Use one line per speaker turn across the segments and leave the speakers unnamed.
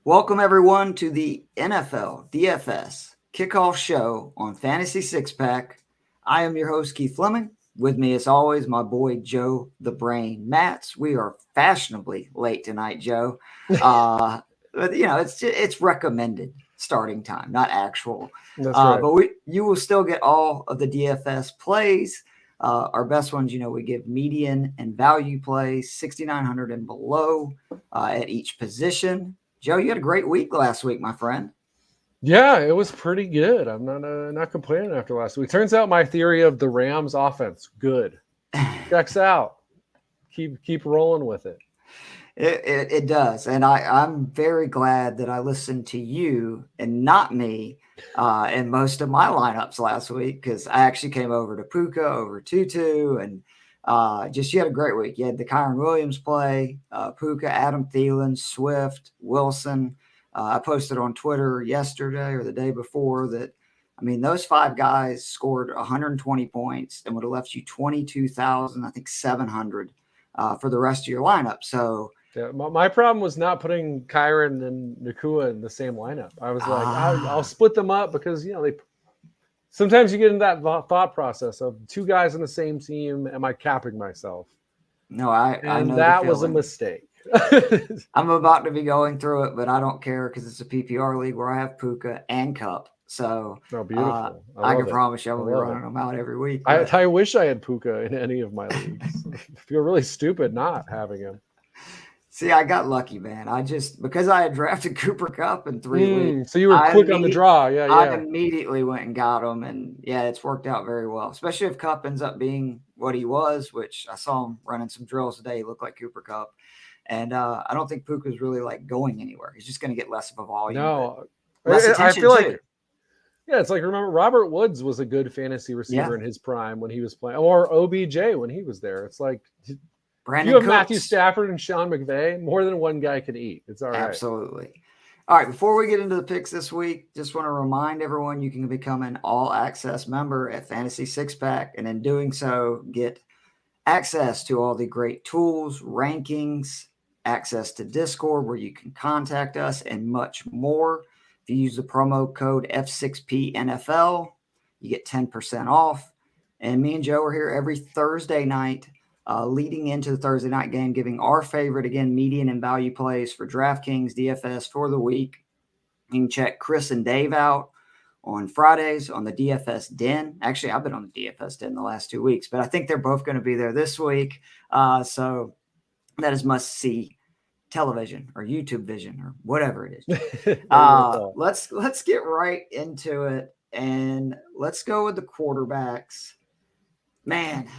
Welcome, everyone, to the NFL DFS kickoff show on Fantasy Six Pack. I am your host, Keith Flemming. With me, as always, my boy, Joe the Brain Matz. We are fashionably late tonight, Joe. But, it's recommended starting time, not actual.
That's right.
But you will still get all of the DFS plays. Our best ones, we give median and value plays, 6,900 and below at each position. Joe, you had a great week last week, my friend.
Yeah, it was pretty good. I'm not complaining after last week. Turns out my theory of the Rams offense, good. Checks out. Keep rolling with it.
It does. And I'm very glad that I listened to you and not me in most of my lineups last week, because I actually came over to Puka, over Tutu, and you had a great week. You had the Kyron Williams play, Puka, Adam Thielen, Swift, Wilson. I posted on Twitter yesterday or the day before that, those five guys scored 120 points and would have left you 22,700 for the rest of your lineup. So
yeah, my problem was not putting Kyron and Nakua in the same lineup. I was like, I'll split them up because they. Sometimes you get into that thought process of two guys on the same team. Am I capping myself?
No, I know
that was a mistake.
I'm about to be going through it, but I don't care because it's a PPR league where I have Puka and Cup. So
beautiful.
I can promise you I will be running them out every week.
I wish I had Puka in any of my leagues. I feel really stupid not having him.
See, I got lucky, man. Because I had drafted Cooper Kupp in 3 weeks.
So you were quick on the draw. Yeah.
I immediately went and got him. And yeah, it's worked out very well, especially if Kupp ends up being what he was, which I saw him running some drills today. He looked like Cooper Kupp. And I don't think Puka's really going anywhere. He's just going to get less of a volume.
No,
less attention
I feel
too.
like, yeah, it's like, remember, Robert Woods was a good fantasy receiver in his prime when he was playing, or OBJ when he was there. It's like,
Brandon
you have
Cooks.
Matthew Stafford and Sean McVay, more than one guy can eat. It's all right.
Absolutely. All right, before we get into the picks this week, just want to remind everyone you can become an all-access member at Fantasy Six Pack, and in doing so, get access to all the great tools, rankings, access to Discord where you can contact us, and much more. If you use the promo code F6PNFL, you get 10% off. And me and Joe are here every Thursday night leading into the Thursday night game, giving our favorite, again, median and value plays for DraftKings DFS for the week. You can check Chris and Dave out on Fridays on the DFS Den. Actually, I've been on the DFS Den the last 2 weeks, but I think they're both going to be there this week. So that is must-see television or YouTube vision or whatever it is. Let's get right into it, and let's go with the quarterbacks. Man,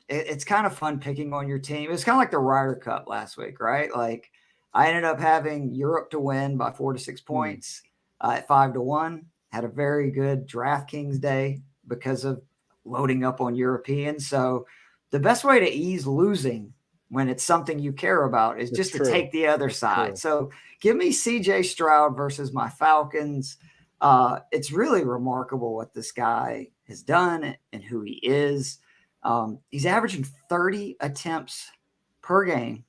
it's kind of fun picking on your team. It's kind of like the Ryder Cup last week, right? Like, I ended up having Europe to win by 4 to 6 points at 5 to 1. Had a very good DraftKings day because of loading up on Europeans. So the best way to ease losing when it's something you care about is just to take the other side. True. So give me CJ Stroud versus my Falcons. It's really remarkable what this guy has done and who he is. He's averaging 30 attempts per game.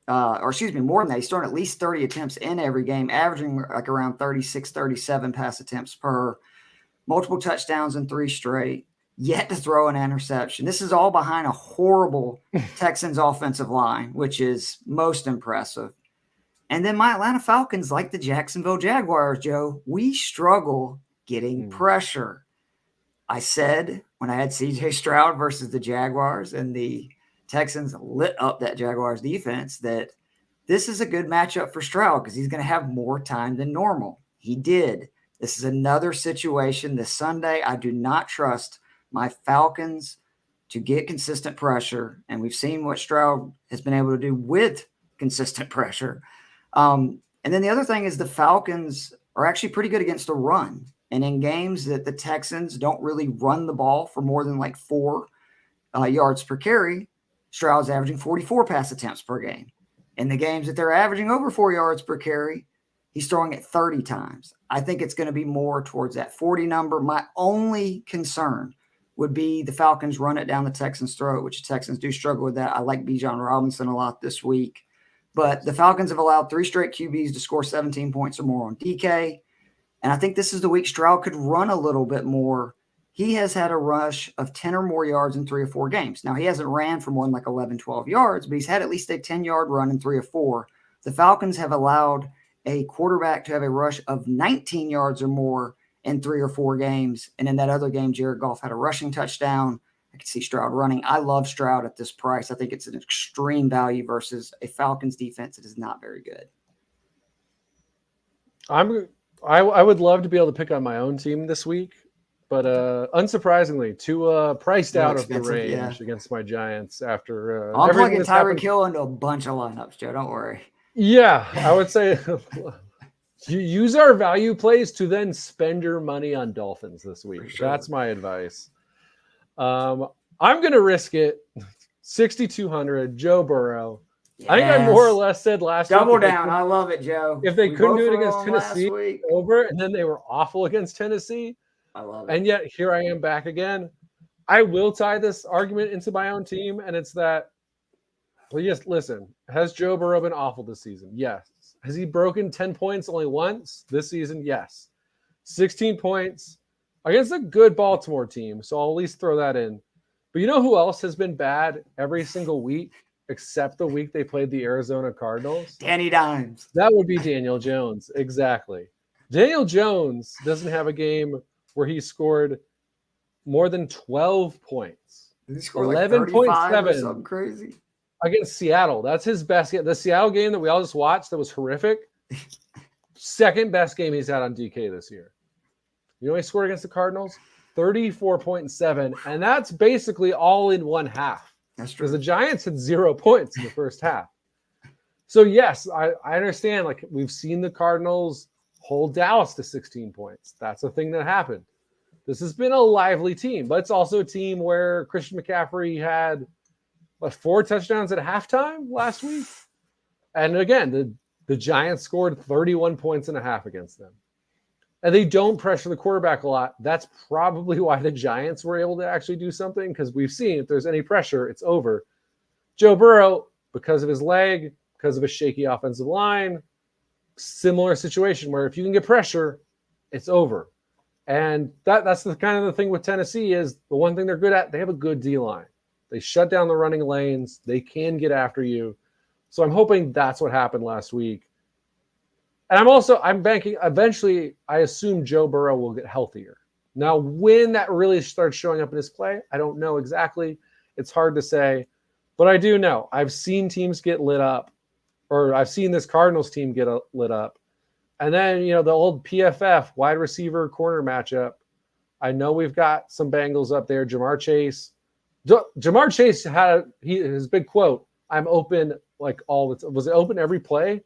More than that. He's throwing at least 30 attempts in every game, averaging like around 36, 37 pass attempts per, multiple touchdowns in 3 straight, yet to throw an interception. This is all behind a horrible Texans offensive line, which is most impressive. And then my Atlanta Falcons, like the Jacksonville Jaguars, Joe, we struggle getting pressure. I said when I had CJ Stroud versus the Jaguars and the Texans lit up that Jaguars defense that this is a good matchup for Stroud because he's going to have more time than normal. He did. This is another situation this Sunday. I do not trust my Falcons to get consistent pressure, and we've seen what Stroud has been able to do with consistent pressure. And then the other thing is the Falcons are actually pretty good against the run. And in games that the Texans don't really run the ball for more than like 4 yards per carry, Stroud's averaging 44 pass attempts per game. In the games that they're averaging over 4 yards per carry, he's throwing it 30 times. I think it's going to be more towards that 40 number. My only concern would be the Falcons run it down the Texans' throat, which the Texans do struggle with that. I like Bijan Robinson a lot this week. But the Falcons have allowed 3 straight QBs to score 17 points or more on DK. And I think this is the week Stroud could run a little bit more. He has had a rush of 10 or more yards in 3 or 4 games. Now, he hasn't ran for more than like 11, 12 yards, but he's had at least a 10-yard run in 3 or 4. The Falcons have allowed a quarterback to have a rush of 19 yards or more in 3 or 4 games. And in that other game, Jared Goff had a rushing touchdown. I could see Stroud running. I love Stroud at this price. I think it's an extreme value versus a Falcons defense that is not very good.
I would love to be able to pick on my own team this week, but unsurprisingly, Tua priced out of the range against my Giants after
I'm plugging Tyreek Hill into a bunch of lineups, Joe. Don't worry.
Yeah, I would say you use our value plays to then spend your money on Dolphins this week. Sure. That's my advice. I'm going to risk it. 6,200, Joe Burrow. Yes. I think I more or less said last week.
Double down. I love it, Joe.
If they couldn't do it against Tennessee, over, and then they were awful against Tennessee.
I love it.
And yet here I am back again. I will tie this argument into my own team, and it's that, well, yes, listen, has Joe Burrow been awful this season? Yes. Has he broken 10 points only once this season? Yes. 16 points against a good Baltimore team, so I'll at least throw that in. But you know who else has been bad every single week except the week they played the Arizona Cardinals?
Danny Dimes.
That would be Daniel Jones. Exactly. Daniel Jones doesn't have a game where he scored more than 12 points.
Did he score 11.7 or something crazy?
Against Seattle. That's his best game. The Seattle game that we all just watched that was horrific. Second best game he's had on DK this year. You know he scored against the Cardinals? 34.7. And that's basically all in one half.
That's true.
Because the Giants had 0 points in the first half. So, yes, I understand. Like, we've seen the Cardinals hold Dallas to 16 points. That's a thing that happened. This has been a lively team, but it's also a team where Christian McCaffrey had 4 touchdowns at halftime last week. And again, the Giants scored 31 points and a half against them. And they don't pressure the quarterback a lot. That's probably why the Giants were able to actually do something, because we've seen if there's any pressure, it's over. Joe Burrow, because of his leg, because of a shaky offensive line, similar situation where if you can get pressure, it's over. And that's the kind of the thing with Tennessee is the one thing they're good at, they have a good D-line. They shut down the running lanes. They can get after you. So I'm hoping that's what happened last week. And I'm banking, eventually, I assume Joe Burrow will get healthier. Now, when that really starts showing up in his play, I don't know exactly. It's hard to say. But I do know. I've seen teams get lit up, or I've seen this Cardinals team get lit up. And then, the old PFF wide receiver corner matchup. I know we've got some Bengals up there. Jamar Chase had his big quote, "I'm open like all the time." Was it open every play?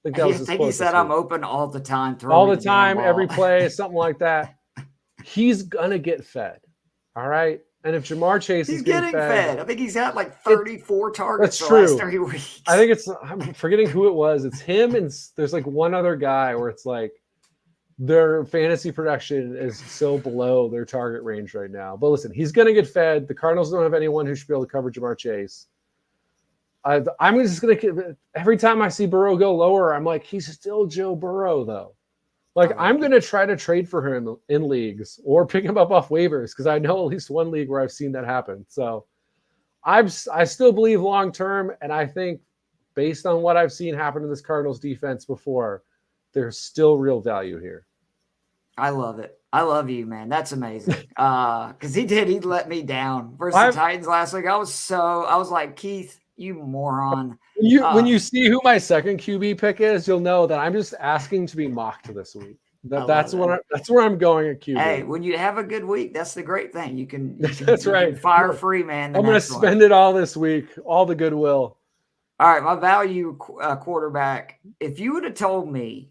I think he said, "I'm open all the time."
All the time, every play, something like that. He's going to get fed. All right. And if Jamar Chase is getting fed.
I think he's had like 34 targets the last 3 weeks.
I think I'm forgetting who it was. It's him, and there's like one other guy where it's like their fantasy production is so below their target range right now. But listen, he's going to get fed. The Cardinals don't have anyone who should be able to cover Jamar Chase. I'm just going to – every time I see Burrow go lower, I'm like, he's still Joe Burrow, though. Like, I'm going to try to trade for him in leagues or pick him up off waivers because I know at least one league where I've seen that happen. So I still believe long-term, and I think based on what I've seen happen to this Cardinals defense before, there's still real value here.
I love it. I love you, man. That's amazing. Because he let me down versus the Titans last week. I was like, Keith, you moron.
When you see who my second QB pick is, you'll know that I'm just asking to be mocked this week. That's where I'm going at QB.
Hey, when you have a good week, that's the great thing. You can fire free, man.
I'm going to spend it all this week, all the goodwill.
All right, my value quarterback. If you would have told me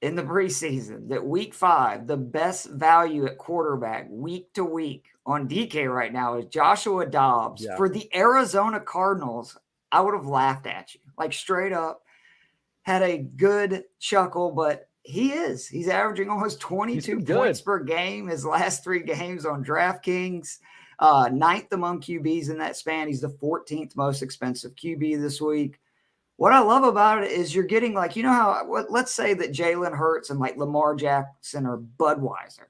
in the preseason that week 5, the best value at quarterback week to week on DK right now is Joshua Dobbs for the Arizona Cardinals, I would have laughed at you. Like straight up, had a good chuckle, but he's averaging almost 22 points per game his last 3 games on DraftKings. 9th among QBs in that span. He's the 14th most expensive QB this week. What I love about it is you're getting like, you know how, let's say that Jalen Hurts and like Lamar Jackson are Budweiser.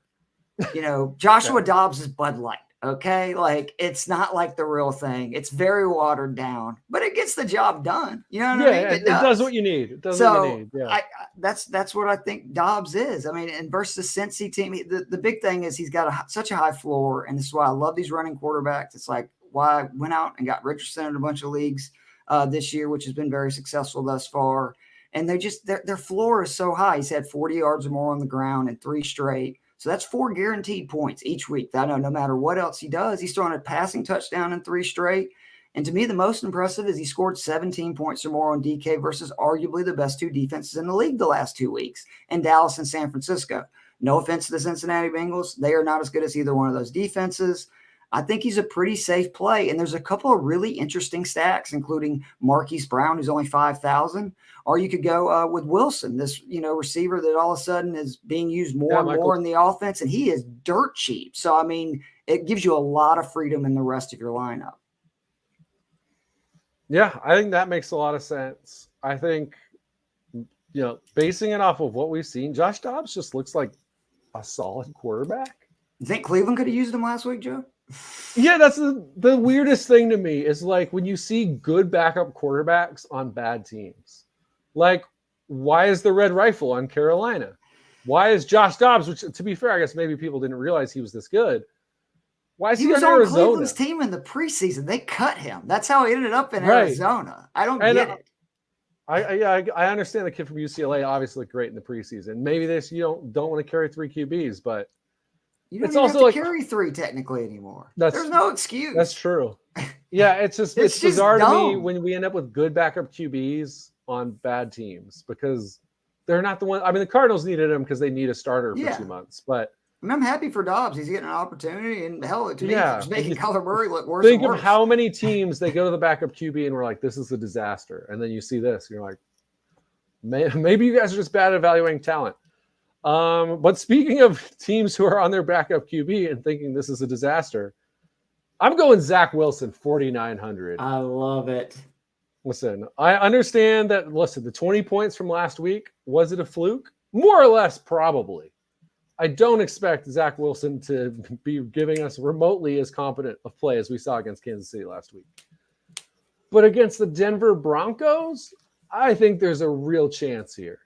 Joshua Dobbs is Bud Light. Okay. Like, it's not like the real thing. It's very watered down, but it gets the job done. You know what I mean?
It does what you need. It does what you need. Yeah.
That's what I think Dobbs is. I mean, and versus the Cincy team, the big thing is he's got such a high floor. And this is why I love these running quarterbacks. It's like why I went out and got Richardson in a bunch of leagues this year, which has been very successful thus far. And their floor is so high. He's had 40 yards or more on the ground in 3 straight. So that's 4 guaranteed points each week. I know no matter what else he does, he's throwing a passing touchdown in 3 straight. And to me, the most impressive is he scored 17 points or more on DK versus arguably the best 2 defenses in the league the last 2 weeks in Dallas and San Francisco. No offense to the Cincinnati Bengals. They are not as good as either one of those defenses. I think he's a pretty safe play. And there's a couple of really interesting stacks, including Marquise Brown, who's only 5,000. Or you could go with Wilson, this receiver that all of a sudden is being used more and more in the offense, and he is dirt cheap. So, I mean, it gives you a lot of freedom in the rest of your lineup.
Yeah, I think that makes a lot of sense. I think, basing it off of what we've seen, Josh Dobbs just looks like a solid quarterback.
You think Cleveland could have used him last week, Joe?
Yeah, that's the weirdest thing to me is like when you see good backup quarterbacks on bad teams. Like, why is the red rifle on Carolina? Why is Josh Dobbs, which to be fair, I guess maybe people didn't realize he was this good. Why is he
was
on
on
Arizona?
Cleveland's team in the preseason. They cut him. That's how he ended up in Arizona. I don't get it.
I understand the kid from UCLA obviously looked great in the preseason. Maybe you don't want to carry 3 QBs, but
you don't even have to carry 3 technically anymore. There's no excuse.
That's true. Yeah, it's just bizarre to me when we end up with good backup QBs on bad teams because they're not the one. I mean, the Cardinals needed him because they need a starter for 2 months, but.
I mean, I'm happy for Dobbs. He's getting an opportunity, and hell, to me, he's making Kyler Murray look worse.
Think of how many teams they go to the backup QB and we're like, this is a disaster. And then you see this, and you're like, maybe you guys are just bad at evaluating talent. But speaking of teams who are on their backup QB and thinking this is a disaster, I'm going Zach Wilson, 4,900.
I love it.
Listen, I understand that. Listen, the 20 points from last week, was it a fluke? More or less, probably. I don't expect Zach Wilson to be giving us remotely as competent of play as we saw against Kansas City last week. But against the Denver Broncos, I think there's a real chance here.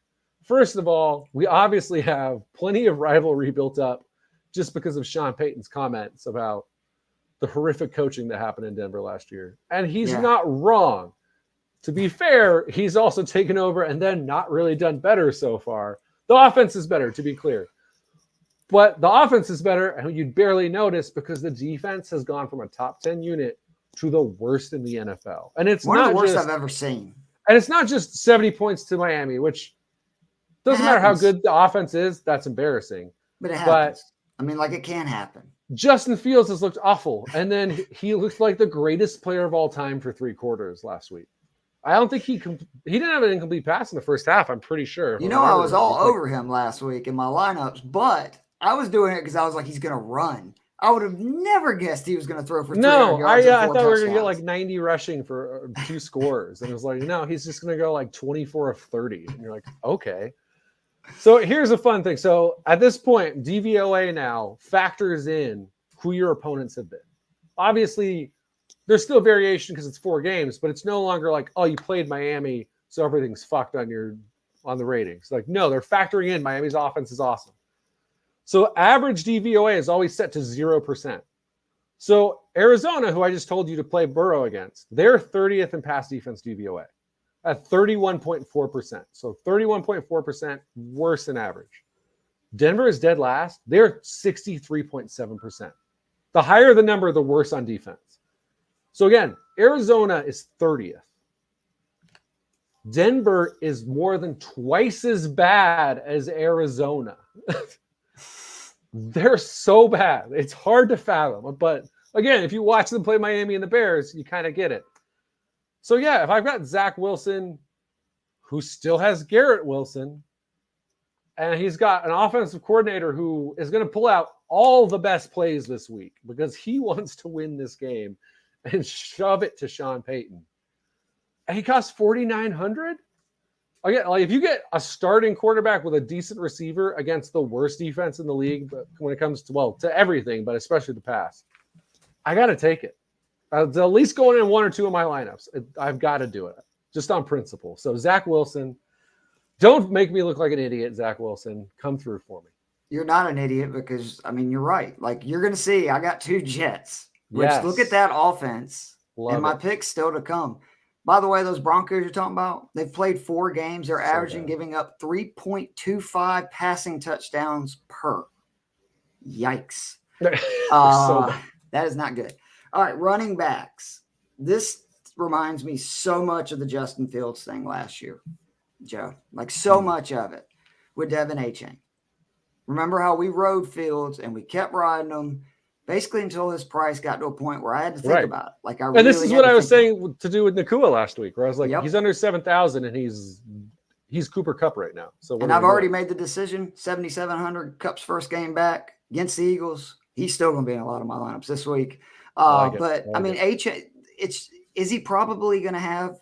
First of all, we obviously have plenty of rivalry built up just because of Sean Payton's comments about the horrific coaching that happened in Denver last year. And he's not wrong. To be fair, he's also taken over and then not really done better so far. The offense is better, to be clear. But the offense is better, and you'd barely notice because the defense has gone from a top 10 unit to the worst in the NFL. And it's
one of the worst I've ever seen.
And it's not just 70 points to Miami, which doesn't matter how good the offense is. That's embarrassing.
But it happens. I mean, like, it can happen.
Justin Fields has looked awful. And then he looked like the greatest player of all time for 3 quarters last week. I don't think he didn't have an incomplete pass in the first half, I'm pretty sure.
I was all over him last week in my lineups, but I was doing it because I was like, he's going to run. I would have never guessed he was going to throw for 300 yards.
I thought we were going to get like 90 rushing for 2 scores. And it was like, no, he's just going to go like 24 of 30. And you're like, okay. So here's a fun thing. So at this point, DVOA now factors in who your opponents have been. Obviously, there's still variation because it's 4 games, but it's no longer like, oh, you played Miami, so everything's fucked on the ratings. Like, no, they're factoring in Miami's offense is awesome. So average DVOA is always set to 0%. So Arizona, who I just told you to play Burrow against, they're 30th in pass defense DVOA at 31.4%. So 31.4% worse than average. Denver is dead last. They're 63.7%. The higher the number, the worse on defense. So again, Arizona is 30th. Denver is more than twice as bad as Arizona. They're so bad. It's hard to fathom. But again, if you watch them play Miami and the Bears, you kind of get it. So yeah, if I've got Zach Wilson, who still has Garrett Wilson, and he's got an offensive coordinator who is going to pull out all the best plays this week because he wants to win this game and shove it to Sean Payton. he costs 4,900. Again, like if you get a starting quarterback with a decent receiver against the worst defense in the league, but when it comes to everything, but especially the pass, I got to take it. At least going in one or two of my lineups. I've got to do it just on principle. So Zach Wilson, don't make me look like an idiot. Zach Wilson, come through for me.
You're not an idiot because, I mean, you're right. Like, you're going to see, I got 2 Jets, which look at that offense. And my pick's still to come. By the way, those Broncos you're talking about, they've played 4 games. They're averaging giving up 3.25 passing touchdowns per. Yikes. That is not good. All right, running backs. This reminds me so much of the Justin Fields thing last year, Joe. Like, so much of it with Devin A-Chain. Remember how we rode Fields and we kept riding them basically until his price got to a point where I had to think about it. Like, and
this is what I was saying to do with Nakua last week, where I was like, he's under 7,000 and he's Cooper Kupp right now. So
and I've already made the decision. 7,700 Kupp's first game back against the Eagles. He's still going to be in a lot of my lineups this week. I mean, is he probably going to have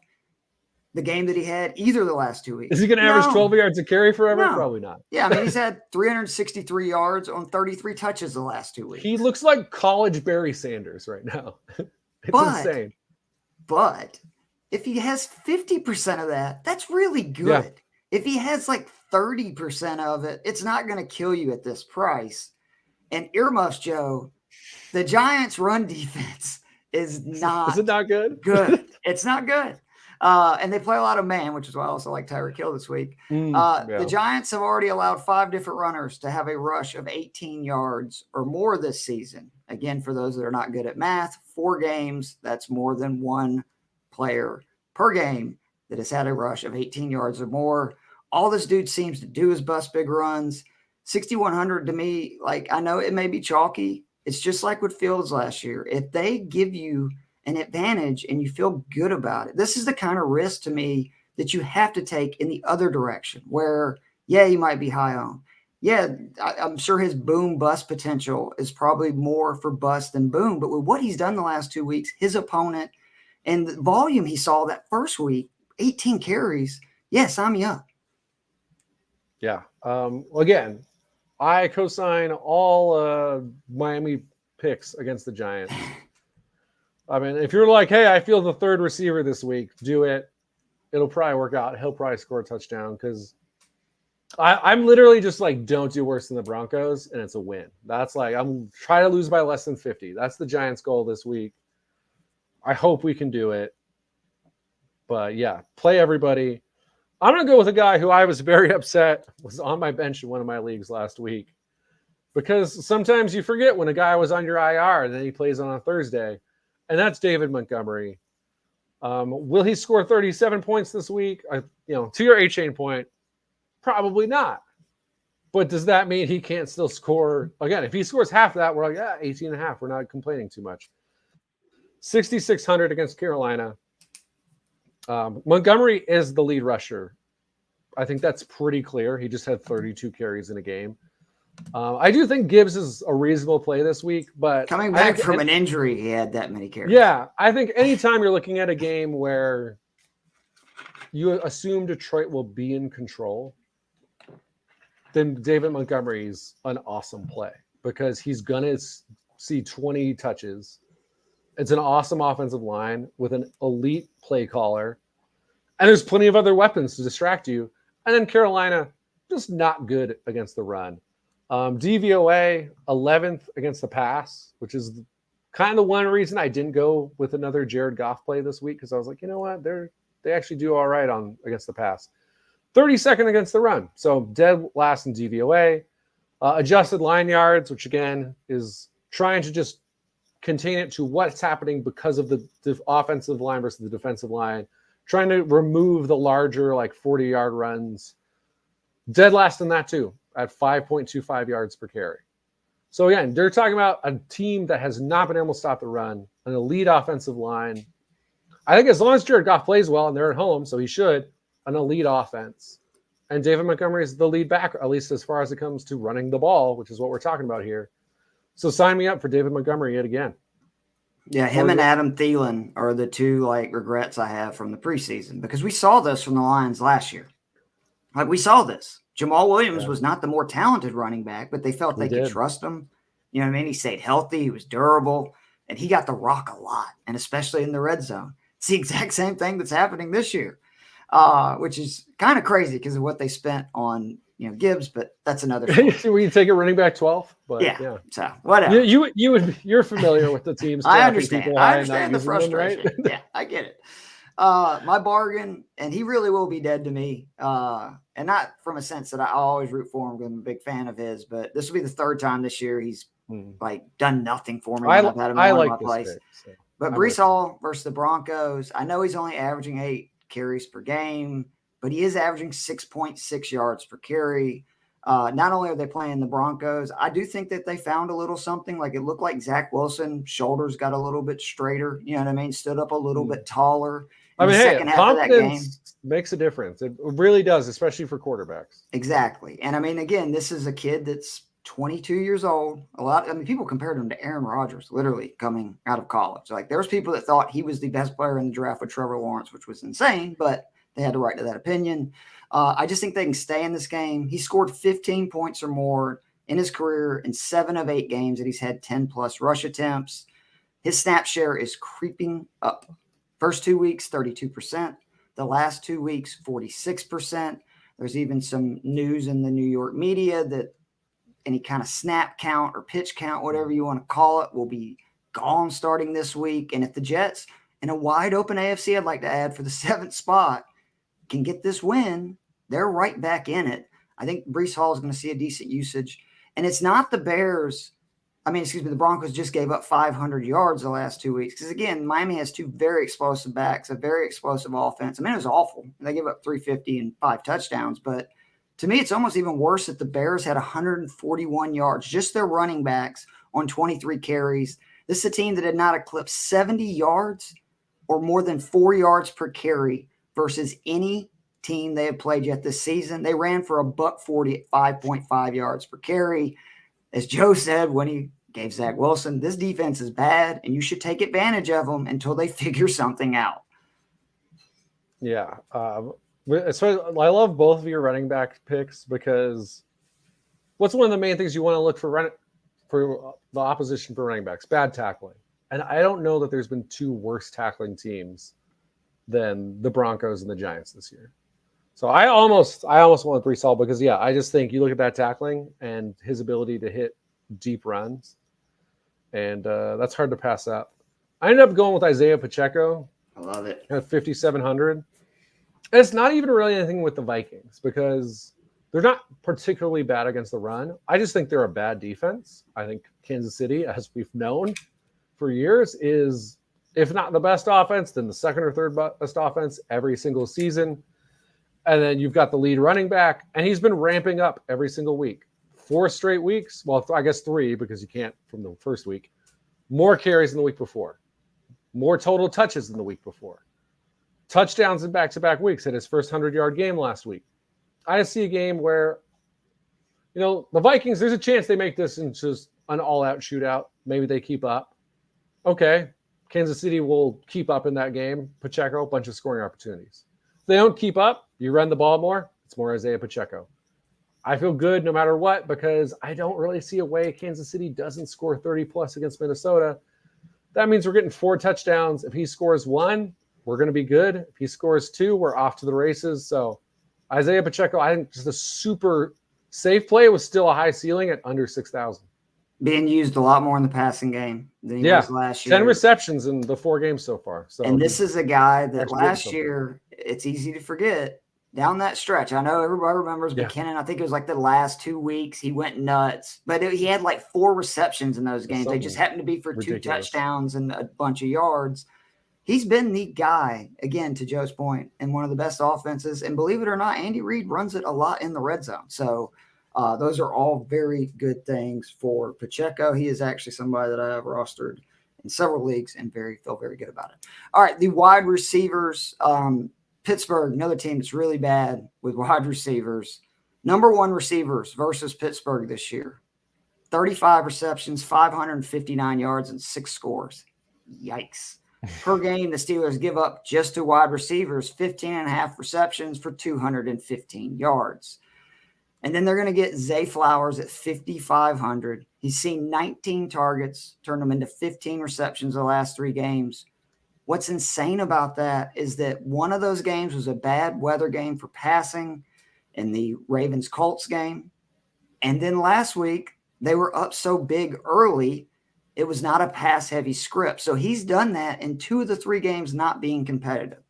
the game that he had either the last 2 weeks?
Is he going to average 12 yards a carry forever? No. Probably not.
Yeah, I mean, he's had 363 yards on 33 touches the last 2 weeks.
He looks like college Barry Sanders right now. It's insane.
But if he has 50% of that, that's really good. Yeah. If he has like 30% of it, it's not going to kill you at this price. And earmuffs, Joe, the Giants' run defense is not
Is it not good?
Good. It's not good. And they play a lot of man, which is why I also like Tyreek Hill this week. The Giants have already allowed 5 different runners to have a rush of 18 yards or more this season. Again, for those that are not good at math, 4 games, that's more than 1 player per game that has had a rush of 18 yards or more. All this dude seems to do is bust big runs. 6,100 to me, like, I know it may be chalky. It's just like with Fields last year. If they give you an advantage and you feel good about it, this is the kind of risk to me that you have to take in the other direction where, you might be high on. I'm sure his boom bust potential is probably more for bust than boom. But with what he's done the last 2 weeks, his opponent and the volume he saw that first week, 18 carries, sign me up.
Yeah. Again, I co-sign all Miami picks against the Giants. I mean, if you're like, hey, I feel the third receiver this week, do it. It'll probably work out. He'll probably score a touchdown because I'm literally just like, don't do worse than the Broncos, and it's a win. That's like, I'm trying to lose by less than 50. That's the Giants' goal this week. I hope we can do it. But play everybody. I'm going to go with a guy who I was very upset was on my bench in one of my leagues last week, because sometimes you forget when a guy was on your IR and then he plays on a Thursday, and that's David Montgomery. Will he score 37 points this week? To your A-Chain point, probably not. But does that mean he can't still score? Again, if he scores half of that, we're like, 18.5. We're not complaining too much. 6,600 against Carolina. Montgomery is the lead rusher. I think that's pretty clear. He just had 32 carries in a game. I do think Gibbs is a reasonable play this week, but
coming back from an injury, he had that many carries.
Yeah, I think anytime you're looking at a game where you assume Detroit will be in control, then David Montgomery's an awesome play because he's going to see 20 touches. It's an awesome offensive line with an elite play caller. And there's plenty of other weapons to distract you. And then Carolina, just not good against the run. DVOA, 11th against the pass, which is kind of the one reason I didn't go with another Jared Goff play this week, because I was like, you know what? They actually do all right against the pass. 32nd against the run. So dead last in DVOA. Adjusted line yards, which again is trying to just contain it to what's happening because of the offensive line versus the defensive line, trying to remove the larger 40-yard runs. Dead last in that too, at 5.25 yards per carry. So again, they're talking about a team that has not been able to stop the run, an elite offensive line. I think as long as Jared Goff plays well and they're at home, so he should, an elite offense. And David Montgomery is the lead back, at least as far as it comes to running the ball, which is what we're talking about here. So sign me up for David Montgomery yet again.
Yeah, him and Adam Thielen are the two regrets I have from the preseason, because we saw this from the Lions last year. Like, we saw this. Jamal Williams was not the more talented running back, but they felt they could trust him. You know what I mean? He stayed healthy. He was durable, and he got the rock a lot, and especially in the red zone. It's the exact same thing that's happening this year, which is kind of crazy because of what they spent on Gibbs, but that's another story.
Were you take a running back 12? But
yeah. So whatever.
You're familiar with the teams.
I understand. I understand the frustration. Them, right? Yeah, I get it. My bargain, and he really will be dead to me. And not from a sense that I always root for him because I'm a big fan of his, but this will be the third time this year he's done nothing for me. I've had him in my place. Pick, so but Breece Hall versus the Broncos, I know he's only averaging 8 carries per game, but he is averaging 6.6 yards per carry. Not only are they playing the Broncos, I do think that they found a little something. Like, it looked like Zach Wilson's shoulders got a little bit straighter. You know what I mean? Stood up a little bit taller.
I mean, hey, confidence makes a difference. It really does, especially for quarterbacks.
Exactly. And I mean, again, this is a kid that's 22 years old. People compared him to Aaron Rodgers, literally coming out of college. Like, there was people that thought he was the best player in the draft with Trevor Lawrence, which was insane, but they had the right to that opinion. I just think they can stay in this game. He scored 15 points or more in his career in 7 of 8 games that he's had 10-plus rush attempts. His snap share is creeping up. First 2 weeks, 32%. The last 2 weeks, 46%. There's even some news in the New York media that any kind of snap count or pitch count, whatever you want to call it, will be gone starting this week. And if the Jets, in a wide open AFC, I'd like to add, for the 7th spot, can get this win, they're right back in it. I think Breece Hall is going to see a decent usage. And it's not the Bears. The Broncos just gave up 500 yards the last 2 weeks. Because, again, Miami has 2 very explosive backs, a very explosive offense. It was awful. They gave up 350 and 5 touchdowns. But to me, it's almost even worse that the Bears had 141 yards, just their running backs, on 23 carries. This is a team that did not eclipse 70 yards or more than 4 yards per carry versus any team they have played yet this season. They ran for $140 at 5.5 yards per carry. As Joe said when he gave Zach Wilson, this defense is bad, and you should take advantage of them until they figure something out.
Yeah. So I love both of your running back picks, because what's one of the main things you want to look for the opposition for running backs? Bad tackling. And I don't know that there's been 2 worse tackling teams than the Broncos and the Giants this year. So I almost want Breece Hall, because I just think you look at that tackling and his ability to hit deep runs, and that's hard to pass up. I ended up going with Isaiah Pacheco.
I love it.
At 5,700. And it's not even really anything with the Vikings, because they're not particularly bad against the run. I just think they're a bad defense. I think Kansas City, as we've known for years, is, if not the best offense, then the second or third best offense every single season. And then you've got the lead running back, and he's been ramping up every single week. 4 straight weeks. Well, I guess 3, because you can't from the first week. More carries than the week before. More total touches than the week before. Touchdowns in back-to-back weeks. Had his first 100-yard game last week. I see a game where, the Vikings, there's a chance they make this into just an all-out shootout. Maybe they keep up. Okay. Kansas City will keep up in that game. Pacheco, a bunch of scoring opportunities. If they don't keep up, you run the ball more, it's more Isaiah Pacheco. I feel good no matter what, because I don't really see a way Kansas City doesn't score 30-plus against Minnesota. That means we're getting 4 touchdowns. If he scores 1, we're going to be good. If he scores 2, we're off to the races. So Isaiah Pacheco, I think, just a super safe play, was still a high ceiling at under 6,000.
Being used a lot more in the passing game than he was last year.
10 receptions in the 4 games so far. So,
and this is a guy that last year, it's easy to forget, down that stretch. I know everybody remembers McKinnon. I think it was like the last 2 weeks he went nuts. But he had like 4 receptions in those games. They just happened to be for ridiculous. 2 touchdowns and a bunch of yards. He's been the guy, again, to Joe's point, in one of the best offenses. And believe it or not, Andy Reid runs it a lot in the red zone. So those are all very good things for Pacheco. He is actually somebody that I have rostered in several leagues and feel very good about it. All right, the wide receivers. Pittsburgh, another team that's really bad with wide receivers. Number 1 receivers versus Pittsburgh this year. 35 receptions, 559 yards, and 6 scores. Yikes. Per game, the Steelers give up just to wide receivers 15.5 receptions for 215 yards. And then they're going to get Zay Flowers at 5,500. He's seen 19 targets, turned them into 15 receptions the last 3 games. What's insane about that is that one of those games was a bad weather game for passing in the Ravens-Colts game. And then last week, they were up so big early, it was not a pass-heavy script. So he's done that in 2 of the 3 games not being competitive.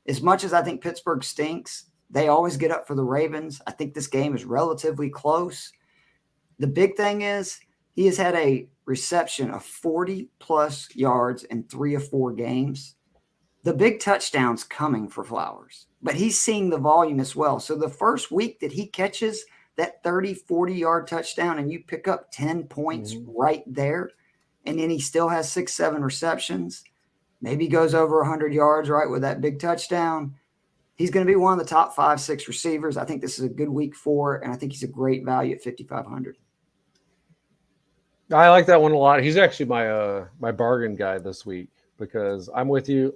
As much as I think Pittsburgh stinks, they always get up for the Ravens. I think this game is relatively close. The big thing is he has had a reception of 40-plus yards in 3 of 4 games. The big touchdown's coming for Flowers, but he's seeing the volume as well. So the first week that he catches that 30, 40-yard touchdown and you pick up 10 points right there, and then he still has 6, 7 receptions, maybe goes over 100 yards, right, with that big touchdown. He's going to be one of the top 5, 6 receivers. I think this is a good week 4, and I think he's a great value at 5,500.
I like that one a lot. He's actually my bargain guy this week because I'm with you.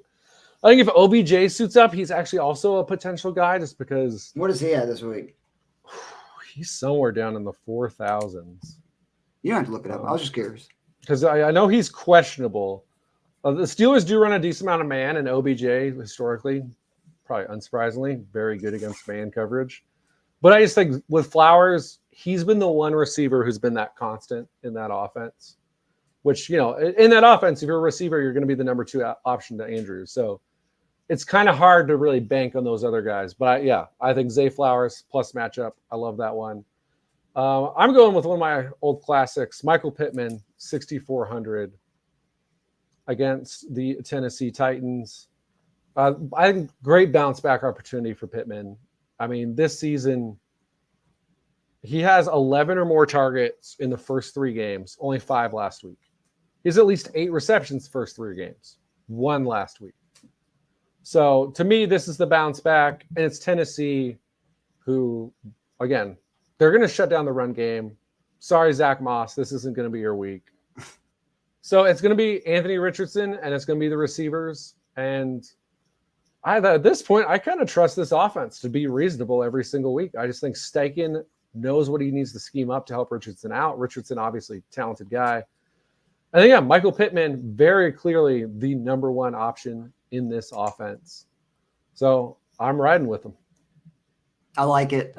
I think if OBJ suits up, he's actually also a potential guy just because.
What is he at this week?
He's somewhere down in the 4,000s.
You don't have to look it up. I was just curious.
Because I know he's questionable. The Steelers do run a decent amount of man, and OBJ historically, probably unsurprisingly, very good against man coverage. But I just think with Flowers, he's been the one receiver who's been that constant in that offense. Which, in that offense, if you're a receiver, you're going to be the number 2 option to Andrews. So it's kind of hard to really bank on those other guys. But I think Zay Flowers plus matchup. I love that one. I'm going with one of my old classics, Michael Pittman, 6,400 against the Tennessee Titans. I think great bounce back opportunity for Pittman. I mean, this season, he has 11 or more targets in the first 3 games, only 5 last week. He has at least 8 receptions first 3 games, 1 last week. So to me, this is the bounce back, and it's Tennessee who, again, they're going to shut down the run game. Sorry, Zach Moss, this isn't going to be your week. So it's going to be Anthony Richardson, and it's going to be the receivers. And at this point, I kind of trust this offense to be reasonable every single week. I just think Steichen knows what he needs to scheme up to help Richardson out. Richardson, obviously, talented guy. I think, Michael Pittman, very clearly the number 1 option in this offense. So I'm riding with him.
I like it.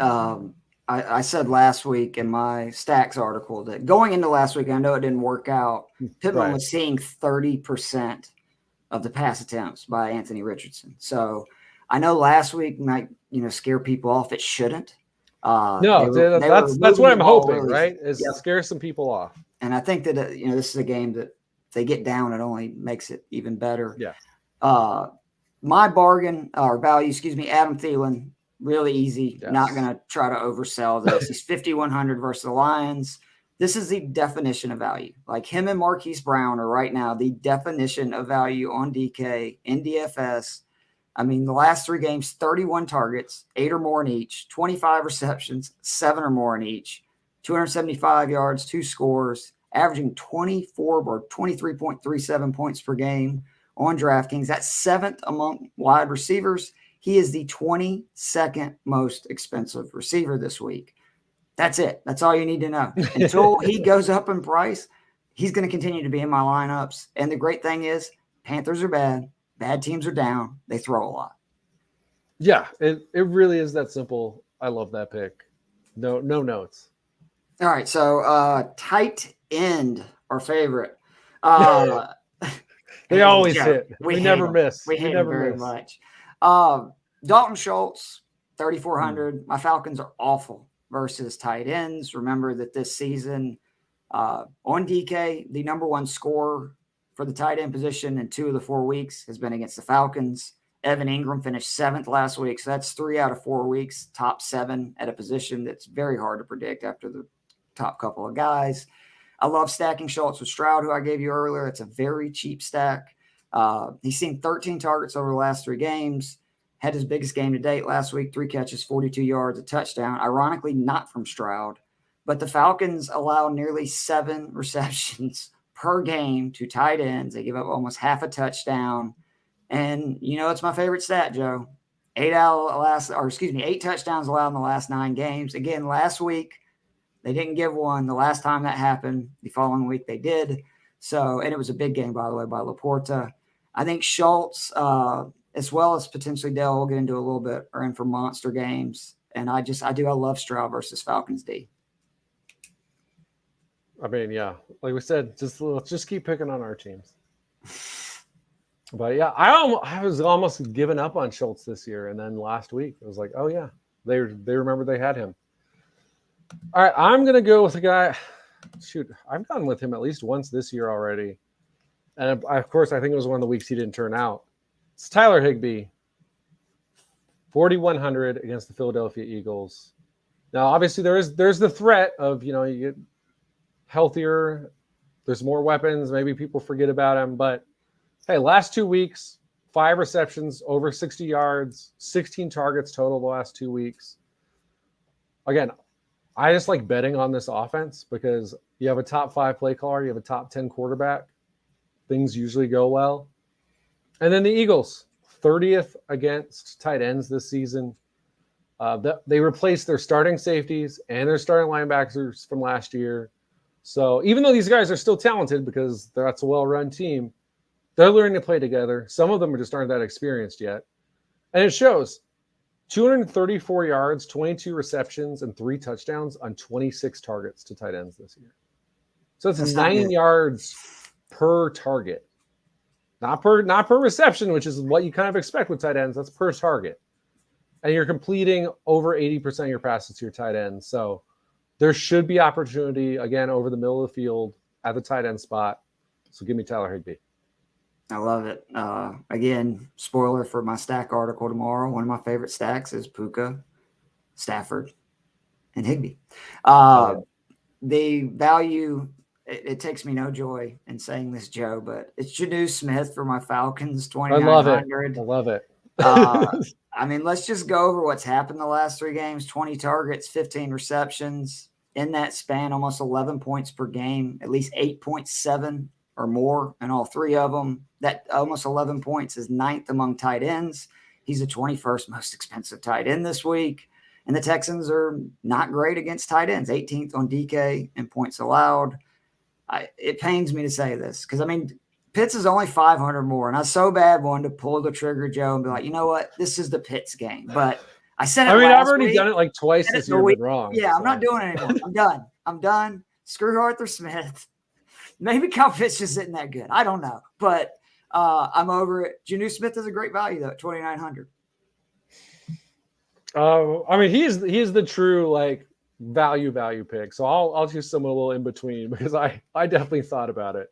I said last week in my Stacks article that going into last week, I know it didn't work out. Pittman was seeing 30% of the pass attempts by Anthony Richardson. So I know last week might, scare people off. It shouldn't.
That's what I'm hoping, right? Is scare some people off. And
I think that, this is a game that if they get down, it only makes it even better.
Yeah.
My bargain or value, Adam Thielen, really easy. Yes. Not going to try to oversell this. He's 5,100 versus the Lions. This is the definition of value. Like him and Marquise Brown are right now the definition of value on DK in DFS. I mean, the last 3 games, 31 targets, 8 or more in each, 25 receptions, 7 or more in each, 275 yards, 2 scores, averaging 24 or 23.37 points per game on DraftKings. That's 7th among wide receivers. He is the 22nd most expensive receiver this week. That's it. That's all you need to know. Until he goes up in price, he's going to continue to be in my lineups. And the great thing is Panthers are bad. Bad teams are down. They throw a lot.
Yeah, it really is that simple. I love that pick. No notes.
All right, so tight end, our favorite.
They always hit. We never miss.
We hate
never
very much. Dalton Schultz, 3,400. My Falcons are awful versus tight ends. Remember that this season on DK, the number 1 scorer for the tight end position in 2 of the 4 weeks has been against the Falcons. Evan Ingram finished 7th last week. So that's 3 out of 4 weeks, top 7 at a position that's very hard to predict after the top couple of guys. I love stacking Schultz with Stroud, who I gave you earlier. It's a very cheap stack. He's seen 13 targets over the last 3 games. Had his biggest game to date last week, 3 catches, 42 yards, a touchdown. Ironically, not from Stroud. But the Falcons allow nearly 7 receptions per game to tight ends. They give up almost half a touchdown. And, it's my favorite stat, Joe. 8 touchdowns allowed in the last 9 games. Again, last week, they didn't give one. The last time that happened, the following week they did. So, and it was a big game, by the way, by Laporta. I think Schultz, as well as potentially Dell, we'll get into a little bit, are in for monster games. And I love Stroud versus Falcons D.
I mean, yeah, like we said, let's just keep picking on our teams. But yeah, I was almost giving up on Schultz this year, and then last week I was like, oh yeah, they remember they had him. All right, I'm gonna go with a guy. Shoot, I've gone with him at least once this year already, and of course I think it was one of the weeks he didn't turn out. It's Tyler Higbee, 4,100 against the Philadelphia Eagles. Now, obviously, there's the threat of you get healthier, there's more weapons. Maybe people forget about him, but hey, last 2 weeks, 5 receptions, over 60 yards, 16 targets total the last 2 weeks. Again, I just like betting on this offense because you have a top 5 play caller, you have a top 10 quarterback. Things usually go well. And then the Eagles, 30th against tight ends this season. They replaced their starting safeties and their starting linebackers from last year. So even though these guys are still talented because that's a well-run team, they're learning to play together. Some of them just aren't that experienced yet. And it shows 234 yards, 22 receptions, and 3 touchdowns on 26 targets to tight ends this year. So that's 9 yards per target. Not per reception, which is what you kind of expect with tight ends. That's per target. And you're completing over 80% of your passes to your tight ends. So there should be opportunity, again, over the middle of the field at the tight end spot. So give me Tyler Higbee.
I love it. Again, spoiler for my stack article tomorrow. One of my favorite stacks is Puka, Stafford, and Higbee. The value, it takes me no joy in saying this, Joe, but it's Jonnu Smith for my Falcons, 2,900.
I love it.
I mean, let's just go over what's happened the last 3 games. 20 targets, 15 receptions. In that span, almost 11 points per game, at least 8.7 or more in all 3 of them. That almost 11 points is 9th among tight ends. He's the 21st most expensive tight end this week. And the Texans are not great against tight ends, 18th on DK in points allowed. It pains me to say this because, I mean, Pitts is only 500 more. And I so bad wanted to pull the trigger, Joe, and be like, you know what? This is the Pitts game. But I said it
I've already done it like twice this year, been wrong.
Yeah, so. I'm not doing it anymore. I'm done. Screw Arthur Smith. Maybe Kyle Pitts just isn't that good. I don't know. But I'm over it. Jonnu Smith is a great value, though, at 2,900.
I mean, he is the true, like, value pick. So I'll choose someone a little in between because I definitely thought about it.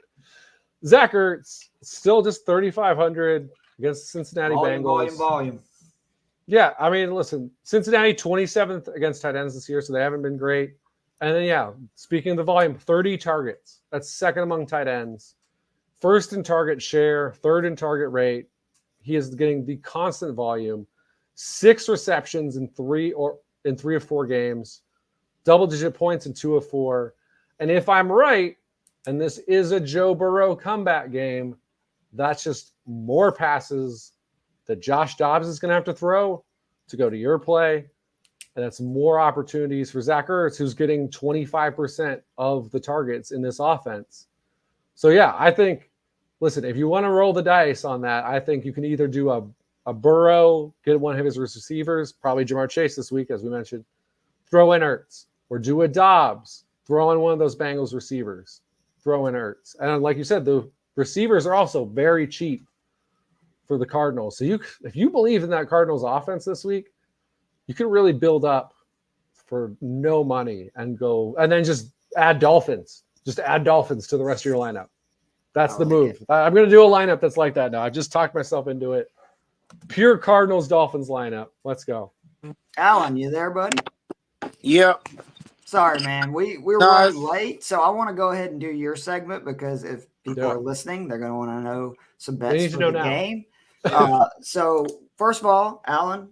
Zach Ertz, still just 3,500 against the Cincinnati Bengals.
Volume.
Yeah, I mean, listen, Cincinnati 27th against tight ends this year, so they haven't been great. And then, yeah, speaking of the volume, 30 targets. That's second among tight ends. First in target share, third in target rate. He is getting the constant volume. 6 receptions in 3 of 4 games. Double-digit points in 2 of 4. And if I'm right, and this is a Joe Burrow comeback game, that's just more passes that Josh Dobbs is going to have to throw to go to your play. And that's more opportunities for Zach Ertz, who's getting 25% of the targets in this offense. So, yeah, I think, listen, if you want to roll the dice on that, I think you can either do a Burrow, get one of his receivers, probably Jamar Chase this week, as we mentioned, throw in Ertz, or do a Dobbs, throw in one of those Bengals receivers, throw in Ertz. And like you said, the receivers are also very cheap for the Cardinals. So if you believe in that Cardinals offense this week, you can really build up for no money and then just add Dolphins. Just add Dolphins to the rest of your lineup. That's the move. I'm going to do a lineup that's like that now. I've just talked myself into it. Pure Cardinals Dolphins lineup. Let's go.
Alan, you there, buddy?
Yep.
Sorry, man. We're running late, so I want to go ahead and do your segment because if people are listening, they're going to want to know some bets for the game. So first of all, Alan,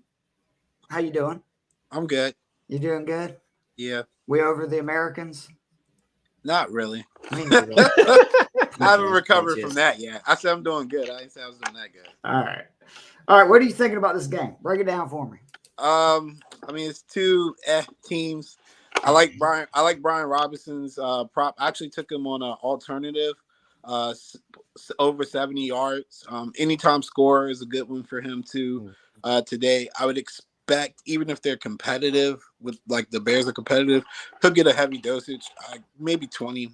how you doing?
I'm good.
You doing good?
Yeah.
We over the Americans?
Not really. I haven't recovered from that yet. I said I'm doing good. I didn't say I was doing that good.
All right. What are you thinking about this game? Break it down for me.
I mean, it's two teams. I like Brian Robinson's prop. I actually took him on an alternative, over 70 yards. Anytime score is a good one for him too. Today, I would expect, even if they're competitive with, like, the Bears are competitive, he'll get a heavy dosage. Maybe 20,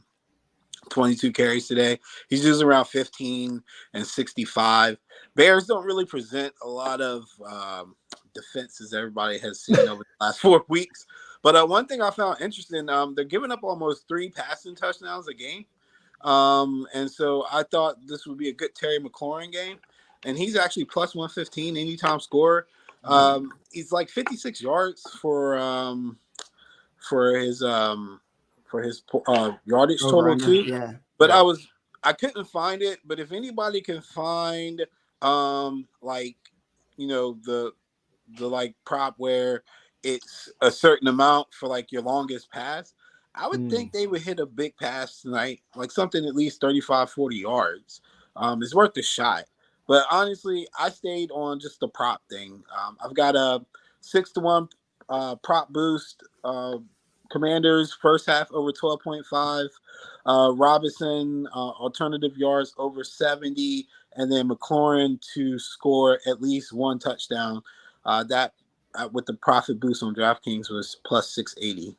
22 carries today. He's using around 15 and 65. Bears don't really present a lot of defenses everybody has seen over the last 4 weeks. But one thing I found interesting, they're giving up almost 3 passing touchdowns a game. And so I thought this would be a good Terry McLaurin game. And he's actually plus 115 anytime scorer. He's like 56 yards for his yardage total too.
Yeah.
But I couldn't find it. But if anybody can find like, you know, the like prop where it's a certain amount for like your longest pass, I would think they would hit a big pass tonight, like something at least 35, 40 yards. It's worth a shot. But honestly, I stayed on just the prop thing. I've got a 6-1 prop boost. Commanders first half over 12.5. Robinson alternative yards over 70, and then McLaurin to score at least 1 touchdown. That with the profit boost on DraftKings was plus 680.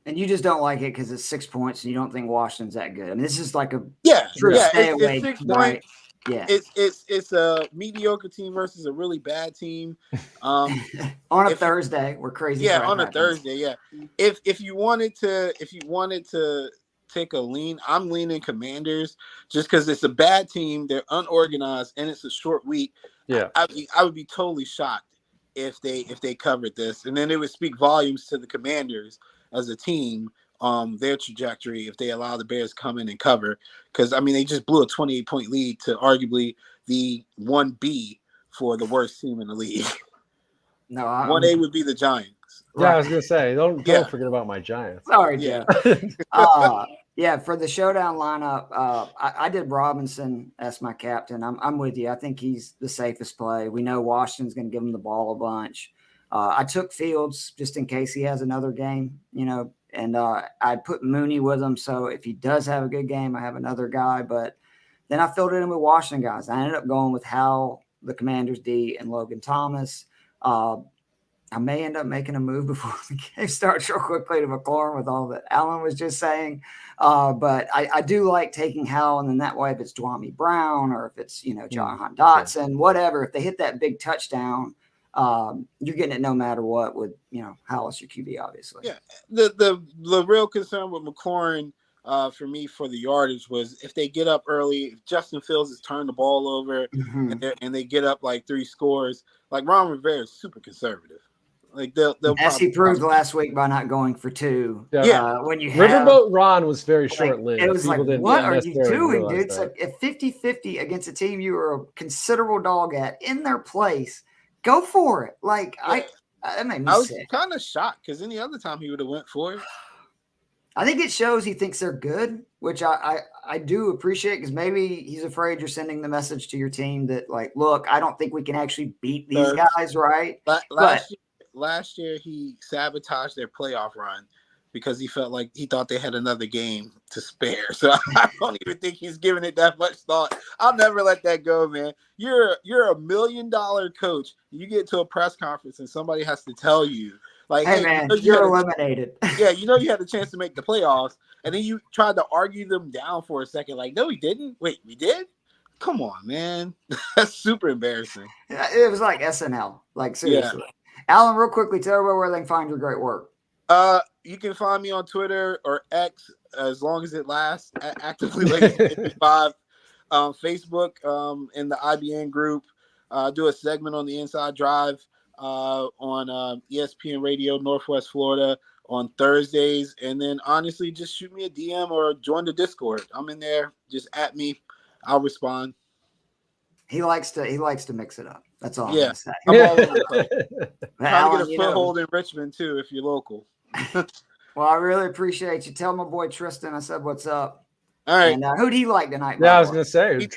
And you just don't like it because it's 6 points, and you don't think Washington's that good. I mean, this is like a stay away.
It's 6 points. Yeah, it's a mediocre team versus a really bad team.
On a Thursday, we're crazy.
Yeah, on a Thursday. Yeah, if you wanted to take a lean, I'm leaning Commanders just because it's a bad team. They're unorganized and it's a short week.
Yeah,
I would be totally shocked if they covered this, and then it would speak volumes to the Commanders as a team. Their trajectory if they allow the Bears to come in and cover, because I mean they just blew a 28-point lead to arguably the 1B for the worst team in the league.
No,
1A would be the Giants.
Yeah, right. I was gonna say don't forget about my Giants.
Sorry, Jeff. Yeah, for the showdown lineup, I did Robinson as my captain. I'm with you. I think he's the safest play. We know Washington's going to give him the ball a bunch. I took Fields just in case he has another game, you know. And I put Mooney with him. So if he does have a good game, I have another guy. But then I filled it in with Washington guys. I ended up going with Howell, the Commanders D, and Logan Thomas. I may end up making a move before the game starts real quickly to McLaurin with all that Alan was just saying. But I do like taking Howell. And then that way, if it's Dwamie Brown or if it's, you know, Jahan Dotson, whatever, if they hit that big touchdown, you're getting it no matter what with, you know, Howell's your QB, obviously.
Yeah. The real concern with McLaurin for me for the yardage was if they get up early, if Justin Fields has turned the ball over and they get up like 3 scores, like Ron Rivera is super conservative. Like they'll
as he proved last week by not going for 2. When you
Riverboat Ron was very short-lived.
It was like, what are you doing, dude? It's like a 50-50 against a team you were a considerable dog at in their place. Go for it. Like that made me sick.
I was kind of shocked because any other time he would have went for it.
I think it shows he thinks they're good, which I do appreciate because maybe he's afraid you're sending the message to your team that, like, look, I don't think we can actually beat these guys, right?
Last year he sabotaged their playoff run because he thought they had another game to spare. So I don't even think he's giving it that much thought. I'll never let that go, man. You're a $1 million coach. You get to a press conference and somebody has to tell you, like,
hey man, you're eliminated.
Yeah, you know you had a chance to make the playoffs, and then you tried to argue them down for a second. Like, no, we didn't. Wait, we did? Come on, man. That's super embarrassing.
It was like SNL. Like, seriously. Yeah. Alan, real quickly, tell everybody where they can find your great work.
You can find me on Twitter or X as long as it lasts. Actively Lazy 55. Facebook in the IBN group. Do a segment on the Inside Drive on ESPN Radio Northwest Florida on Thursdays, and then honestly, just shoot me a DM or join the Discord. I'm in there. Just at me. I'll respond.
He likes to mix it up. That's all.
Yeah, I'm all over the place. Trying to get a foothold in Richmond too, if you're local.
Well, I really appreciate you. Tell my boy Tristan I said what's up.
All right.
And who'd he like tonight?
Yeah, I was
by
going to say.
He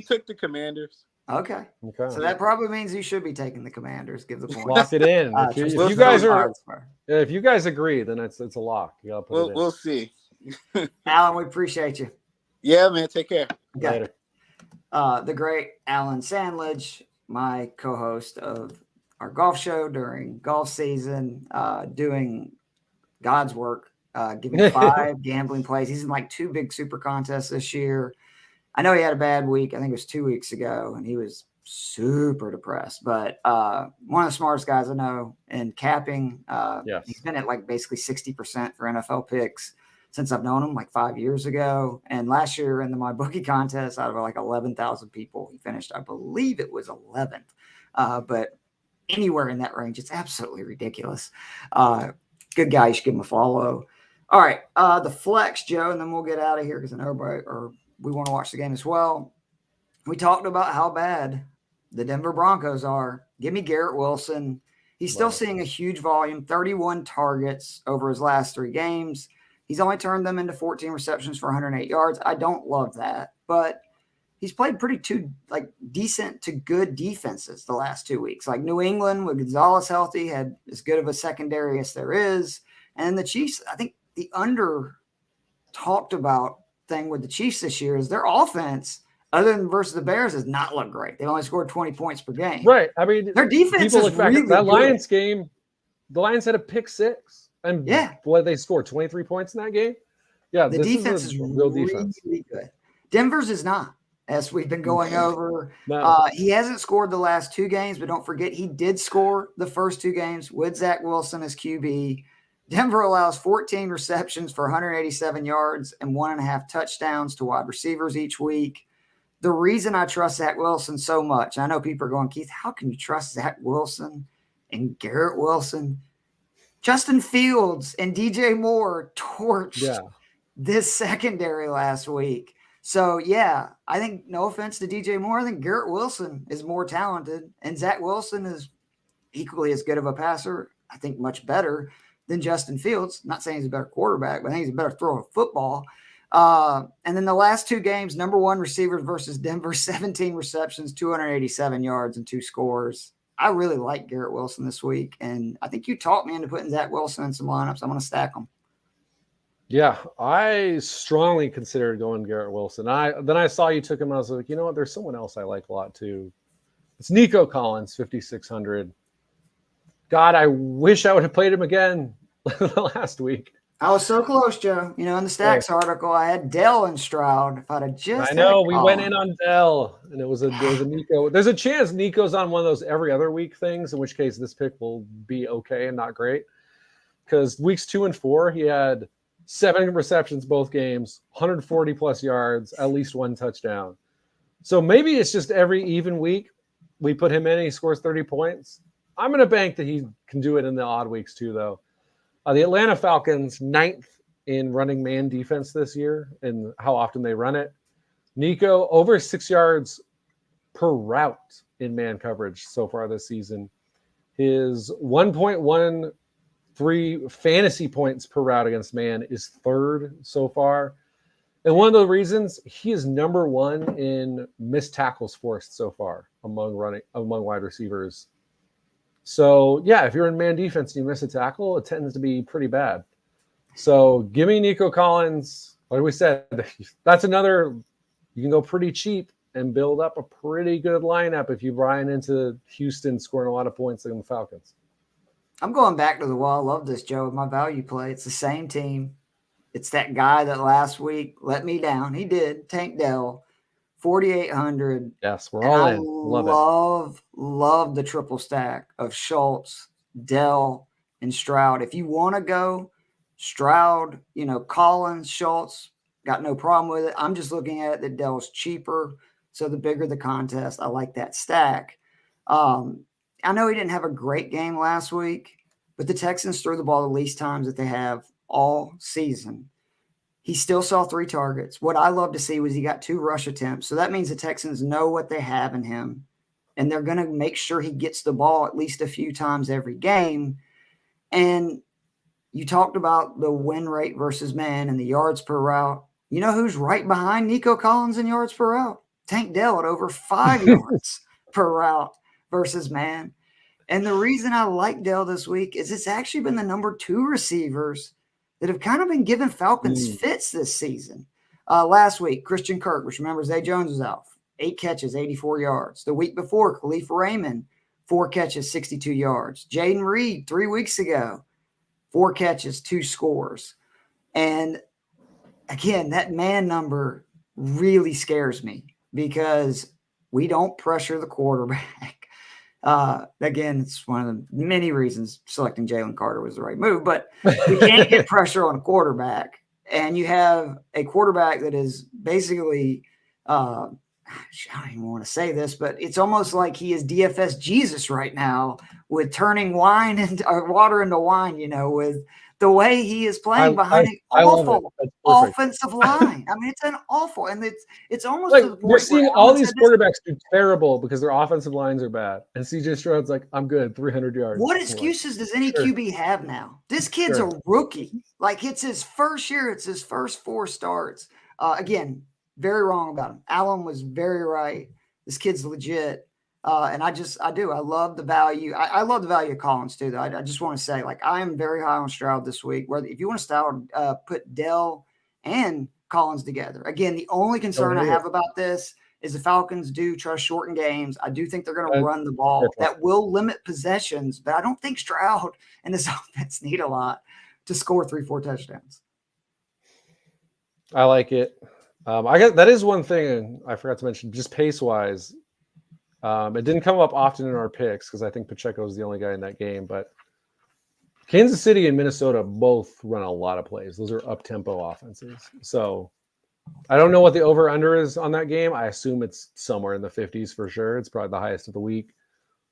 took the Commanders.
the way? Okay.
Okay.
So that probably means you should be taking the Commanders. Give the point.
Lock it in. If you guys agree, then it's a lock. You gotta put it in.
We'll see.
Alan, we appreciate you.
Yeah, man. Take care.
Okay.
Later.
The great Alan Sandledge, my co-host of our golf show during golf season, doing God's work, giving 5 gambling plays. He's in like 2 big super contests this year. I know he had a bad week. I think it was 2 weeks ago, and he was super depressed. But one of the smartest guys I know in capping.
Yes.
He's been at like basically 60% for NFL picks since I've known him, like 5 years ago. And last year in the My Bookie contest, out of like 11,000 people, he finished, I believe it was 11th. But anywhere in that range, it's absolutely ridiculous. Good guy. You should give him a follow. All right. The flex, Joe, and then we'll get out of here because I know we want to watch the game as well. We talked about how bad the Denver Broncos are. Give me Garrett Wilson. He's still seeing a huge volume, 31 targets over his last 3 games. He's only turned them into 14 receptions for 108 yards. I don't love that, but he's played decent to good defenses the last 2 weeks. Like New England with Gonzalez healthy had as good of a secondary as there is. And the Chiefs, I think the under talked about thing with the Chiefs this year is their offense, other than versus the Bears, has not looked great. They've only scored 20 points per game.
Right. I mean,
their defense is really good.
That Lions game, the Lions had a pick 6. And
yeah,
they scored 23 points in that game. Yeah,
the defense is real defense. Really good. Denver's is not, as we've been going over.
No.
He hasn't scored the last 2 games, but don't forget he did score the first 2 games with Zach Wilson as QB. Denver allows 14 receptions for 187 yards and 1.5 touchdowns to wide receivers each week. The reason I trust Zach Wilson so much, I know people are going, Keith, how can you trust Zach Wilson and Garrett Wilson? Justin Fields and DJ Moore torched this secondary last week. So, yeah, I think, no offense to DJ Moore, I think Garrett Wilson is more talented, and Zach Wilson is equally as good of a passer, I think much better than Justin Fields. Not saying he's a better quarterback, but I think he's a better thrower of football. And then the last 2 games, number 1 receivers versus Denver, 17 receptions, 287 yards, and 2 scores. I really like Garrett Wilson this week, and I think you talked me into putting Zach Wilson in some lineups. I'm going to stack them.
Yeah, I strongly considered going Garrett Wilson. Then I saw you took him. I was like, you know what? There's someone else I like a lot too. It's Nico Collins, 5,600. God, I wish I would have played him again last week.
I was so close, Joe. You know, in the Stacks article, I had Dell and Stroud. If I'd have just,
I know we went in on Dell, and there was a Nico. There's a chance Nico's on one of those every other week things, in which case this pick will be okay and not great. Because weeks 2 and 4, he had 7 receptions both games, 140 plus yards, at least 1 touchdown. So maybe it's just every even week we put him in and he scores 30 points. I'm going to bank that he can do it in the odd weeks too, though. The Atlanta Falcons, 9th in running man defense this year and how often they run it. Nico, over 6 yards per route in man coverage so far this season. His 1.13 fantasy points per route against man is 3rd so far. And one of the reasons he is number 1 in missed tackles forced so far among wide receivers. So, yeah, if you're in man defense and you miss a tackle, it tends to be pretty bad. So, give me Nico Collins. Like we said, that's another – you can go pretty cheap and build up a pretty good lineup if you run into Houston scoring a lot of points against the Falcons.
I'm going back to the wall. I love this, Joe, with my value play. It's the same team. It's that guy that last week let me down. He did. Tank Dell. 4,800.
Yes, we're all in.
Love the triple stack of Schultz, Dell, and Stroud. If you want to go Stroud, Collins, Schultz, got no problem with it. I'm just looking at it that Dell's cheaper. So the bigger the contest, I like that stack. I know he didn't have a great game last week, but the Texans threw the ball the least times that they have all season. He still saw 3 targets. What I love to see was he got 2 rush attempts. So that means the Texans know what they have in him, and they're going to make sure he gets the ball at least a few times every game. And you talked about the win rate versus man and the yards per route. You know who's right behind Nico Collins in yards per route? Tank Dell at over 5 yards per route versus man. And the reason I like Dell this week is it's actually been the number 2 receivers that have kind of been giving Falcons fits this season. Last week, Christian Kirk, which remember Zay Jones was out, 8 catches, 84 yards. The week before, Khalif Raymond, 4 catches, 62 yards. Jaden Reed, 3 weeks ago, 4 catches, 2 scores. And again, that man number really scares me because we don't pressure the quarterback. Again, it's one of the many reasons selecting Jalen Carter was the right move, but we can't get pressure on a quarterback. And you have a quarterback that is basically, I don't even want to say this, but it's almost like he is DFS Jesus right now with turning wine into water into wine, with the way he is playing behind an awful offensive line. I mean, it's an awful, and it's almost
like we're seeing all these quarterbacks do terrible because their offensive lines are bad. And CJ Stroud's like, I'm good, 300 yards.
What excuses does any QB have now? This kid's a rookie. Like, it's his first year. It's his first 4 starts. Again, very wrong about him. Allen was very right. This kid's legit. And I love the value. I love the value of Collins too, though. I just want to say, I am very high on Stroud this week. Whether if you want to put Dell and Collins together. Again, the only concern I have about this is the Falcons do try to shorten games. I do think they're going to run the ball. That will limit possessions, but I don't think Stroud and this offense need a lot to score 3-4 touchdowns.
I like it. I guess that is one thing I forgot to mention, just pace-wise. It didn't come up often in our picks because I think Pacheco was the only guy in that game. But Kansas City and Minnesota both run a lot of plays. Those are up-tempo offenses. So I don't know what the over-under is on that game. I assume it's somewhere in the 50s for sure. It's probably the highest of the week.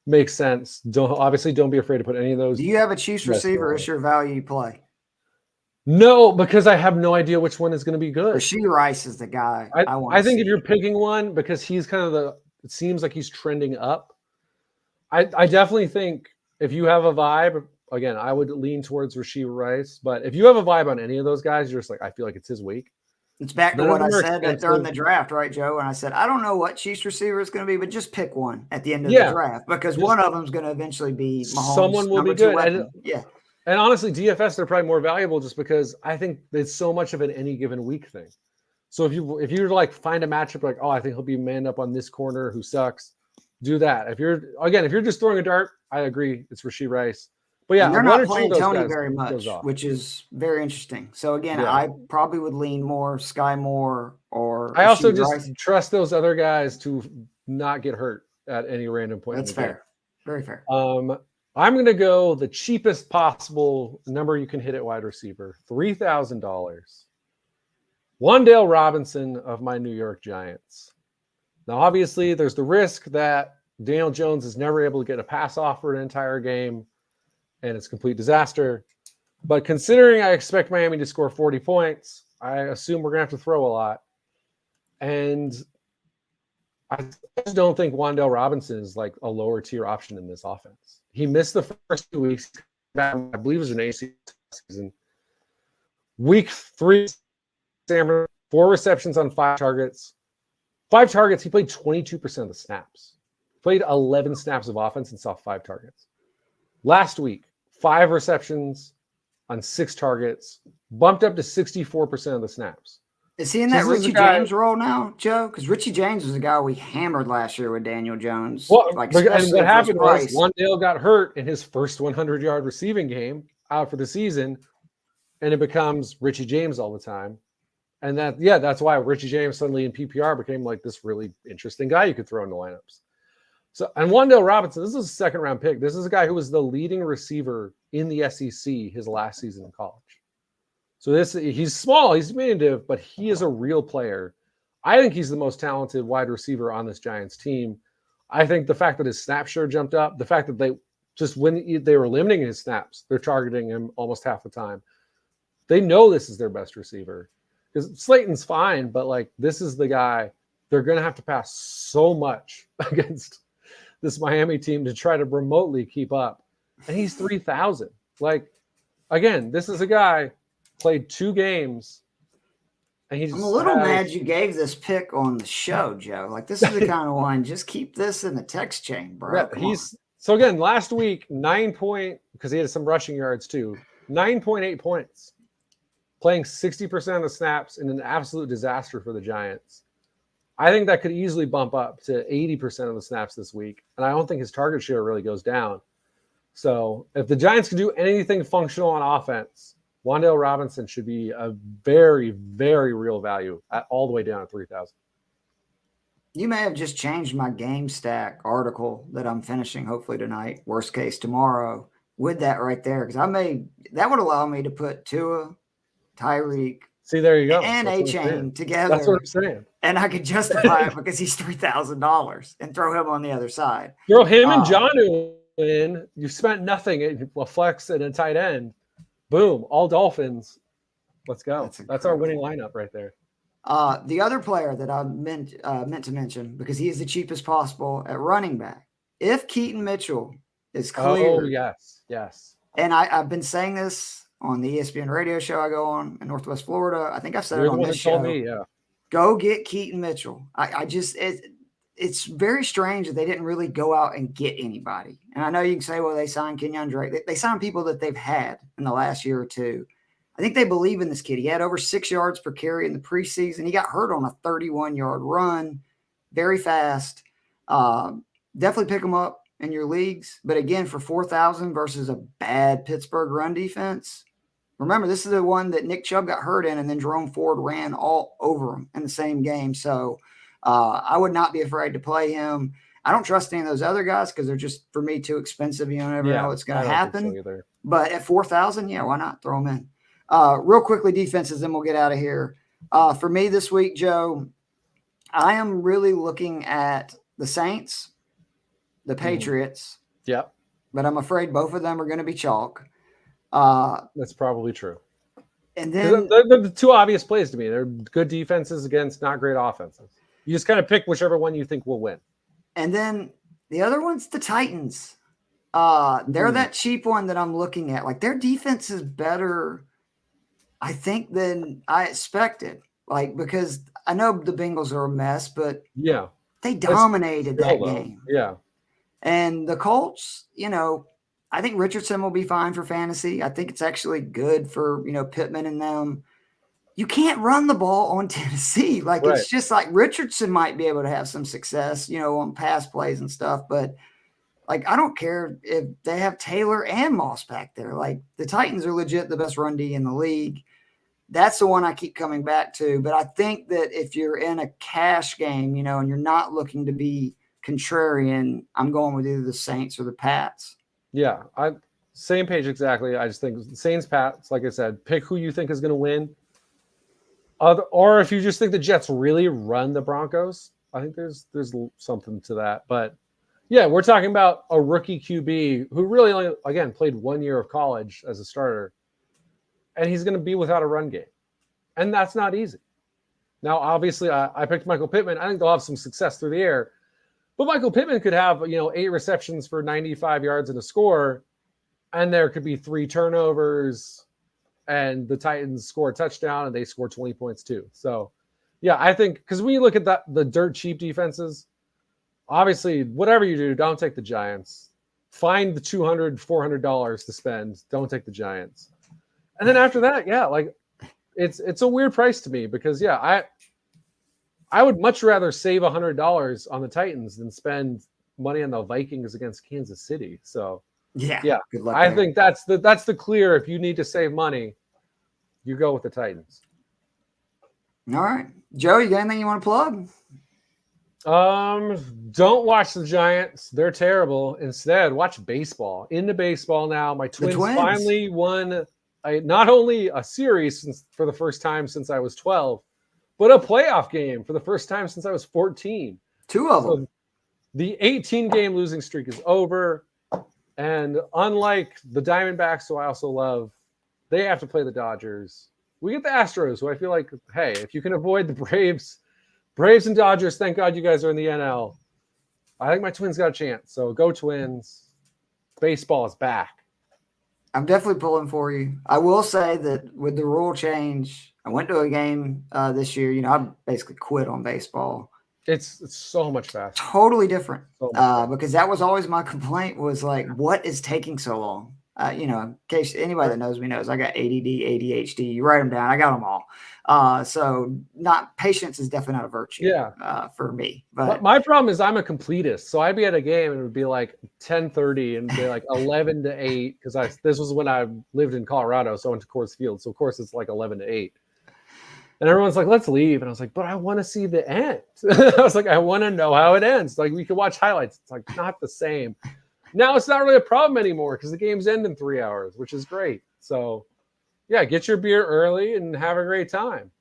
Makes sense. Don't be afraid to put any of those.
Do you have a Chiefs receiver as your value play?
No, because I have no idea which one is going to be good.
Rasheed Rice is the guy
I think if you're picking one, because he's kind of it seems like he's trending up. I definitely think if you have a vibe, again, I would lean towards Rasheed Rice. But if you have a vibe on any of those guys, you're just like, I feel like it's his week.
It's back to what I said during the draft, right, Joe? And I said, I don't know what Chiefs receiver is going to be, but just pick one at the end of the draft because one of them is going to eventually be Mahomes.
Someone will be good. And honestly, DFS, they're probably more valuable just because I think it's so much of an any given week thing. So if you like find a matchup like, oh, I think he'll be manned up on this corner who sucks, do that. If you're just throwing a dart, I agree, it's Rasheed Rice. But yeah,
and they're not playing Tony very much, which is very interesting. So again, I probably would lean more Sky Moore or
I also
Rasheed
just
Rice.
trust those other guys to not get hurt at any random point.
That's fair. Very fair.
I'm going to go the cheapest possible number you can hit at wide receiver, $3,000. Wan'Dale Robinson of my New York Giants. Now, obviously, there's the risk that Daniel Jones is never able to get a pass off for an entire game, and it's a complete disaster. But considering I expect Miami to score 40 points, I assume we're going to have to throw a lot. And I just don't think Wan'Dale Robinson is like a lower tier option in this offense. He missed the first 2 weeks. I believe it was an AC season. Week 3, 4 receptions on 5 targets. 5 targets. He played 22% of the snaps. Played 11 snaps of offense and saw 5 targets. Last week, 5 receptions on 6 targets. Bumped up to 64% of the snaps.
Is he in that Richie James role now, Joe? Because Richie James was the guy we hammered last year with Daniel Jones.
Well, and what happened was Wan'Dale got hurt in his first 100-yard receiving game out for the season, and it becomes Richie James all the time. And that's why Richie James suddenly in PPR became like this really interesting guy you could throw in the lineups. So, and Wan'Dale Robinson, this is a second-round pick. This is a guy who was the leading receiver in the SEC his last season in college. So he's small, he's diminutive, but he is a real player. I think he's the most talented wide receiver on this Giants team. I think the fact that his snap share jumped up, the fact that when they were limiting his snaps, they're targeting him almost half the time. They know this is their best receiver. Because Slayton's fine, but this is the guy they're going to have to pass so much against this Miami team to try to remotely keep up. And he's 3,000. Again, this is a guy played 2 games And he
I'm
just
a little mad you gave this pick on the show, Joe. Like, this is the kind of one, just keep this in the text chain, bro.
Yeah, so again, last week, because he had some rushing yards too, 9.8 points, playing 60% of the snaps in an absolute disaster for the Giants. I think that could easily bump up to 80% of the snaps this week. And I don't think his target share really goes down. So if the Giants can do anything functional on offense, Wan'Dale Robinson should be a very, very real value all the way down to 3,000.
You may have just changed my game stack article that I'm finishing hopefully tonight, worst case tomorrow, with that right there. Because that would allow me to put Tua, Tyreek,
see, there you go,
and A-Chain together.
That's what I'm saying.
And I could justify it because he's $3,000 and throw him on the other side.
Throw him and Jonnu in. You spent nothing, a flex and a tight end. Boom, all Dolphins. Let's go. That's our winning lineup right there.
The other player that I meant to mention, because he is the cheapest possible at running back, if Keaton Mitchell is clear.
Oh, yes.
And I've been saying this on the ESPN radio show I go on in Northwest Florida. I think I've said it on this show.
Me, yeah.
Go get Keaton Mitchell. It's very strange that they didn't really go out and get anybody. And I know you can say, well, they signed Kenyon Drake. They signed people that they've had in the last year or two. I think they believe in this kid. He had over 6 yards per carry in the preseason. He got hurt on a 31-yard run, very fast. Definitely pick him up in your leagues. But again, for $4,000 versus a bad Pittsburgh run defense, remember, this is the one that Nick Chubb got hurt in, and then Jerome Ford ran all over him in the same game. So I would not be afraid to play him. I don't trust any of those other guys because they're just, for me, too expensive. You never know what's going to happen. So but at $4,000, yeah, why not throw them in? Real quickly, defenses, then we'll get out of here. For me this week, Joe, I am really looking at the Saints, the Patriots.
Yeah.
But I'm afraid both of them are going to be chalk.
That's probably true.
And then
they're the two obvious plays to me. They're good defenses against not great offenses. You just kind of pick whichever one you think will win.
And then the other one's the Titans. They're that cheap one that I'm looking at. Like, their defense is better, I think, than I expected. Like, because I know the Bengals are a mess, but
yeah,
they dominated that game.
Yeah.
And the Colts, I think Richardson will be fine for fantasy. I think it's actually good for, Pittman and them. You can't run the ball on Tennessee. Like, It's just like Richardson might be able to have some success, on pass plays and stuff. But, like, I don't care if they have Taylor and Moss back there. Like, the Titans are legit the best run D in the league. That's the one I keep coming back to. But I think that if you're in a cash game, and you're not looking to be contrarian, I'm going with either the Saints or the Pats.
Yeah, same page exactly. I just think the Saints, Pats, like I said, pick who you think is going to win. Or if you just think the Jets really run the Broncos, I think there's something to that. But yeah, we're talking about a rookie QB who really only, again, played 1 year of college as a starter, and he's going to be without a run game. And that's not easy. Now, obviously, I picked Michael Pittman. I think they'll have some success through the air. But Michael Pittman could have, 8 receptions for 95 yards and a score, and there could be 3 turnovers, and the Titans score a touchdown, and they score 20 points too. So, yeah, I think because when you look at the dirt cheap defenses, obviously, whatever you do, don't take the Giants. Find the $200, $400 to spend. Don't take the Giants. And then after that, yeah, like it's a weird price to me because, yeah, I would much rather save $100 on the Titans than spend money on the Vikings against Kansas City. So yeah,
good luck
I
there.
think that's the clear. If you need to save money, you go with the Titans.
All right, Joe, you got anything you want to plug?
Don't watch the Giants. They're terrible. Instead, watch baseball. Into baseball now. My Twins finally won not only a series for the first time since I was 12, but a playoff game for the first time since I was 14.
2 of them.
The 18-game losing streak is over. And unlike the Diamondbacks, who I also love, they have to play the Dodgers. We get the Astros, who I feel like, hey, if you can avoid the Braves and Dodgers, thank God you guys are in the NL. I think my Twins got a chance. So go Twins. Baseball is back.
I'm definitely pulling for you. I will say that with the rule change, I went to a game this year. You know, I basically quit on baseball.
It's so much faster.
Totally different.
So much faster.
Because that was always my complaint was like, what is taking so long? You know, in case anybody that knows me knows, I got ADD, ADHD. You write them down. I got them all. So not patience is definitely not a virtue. For me. But
my problem is I'm a completist. So I'd be at a game and it would be like 10:30 and be like 11 to 8 because this was when I lived in Colorado, so I went to Coors Field. So of course it's like 11 to 8. And everyone's like, let's leave. And I was like, but I want to see the end. I was like, I want to know how it ends. Like, we could watch highlights. It's like not the same. Now it's not really a problem anymore because the games end in 3 hours, which is great. So, yeah, get your beer early and have a great time.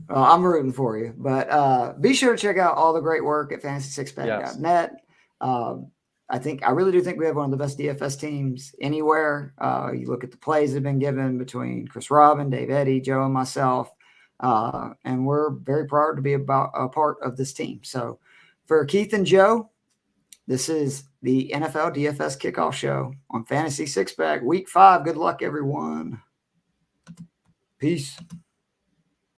Well, I'm rooting for you. But be sure to check out all the great work at fantasy6pack.net. I really do think we have one of the best DFS teams anywhere. You look at the plays that have been given between Chris Robin, Dave Eddy, Joe, and myself. And we're very proud to be a part of this team. So for Keith and Joe, this is the NFL DFS Kickoff Show on Fantasy Six Pack Week 5. Good luck, everyone. Peace.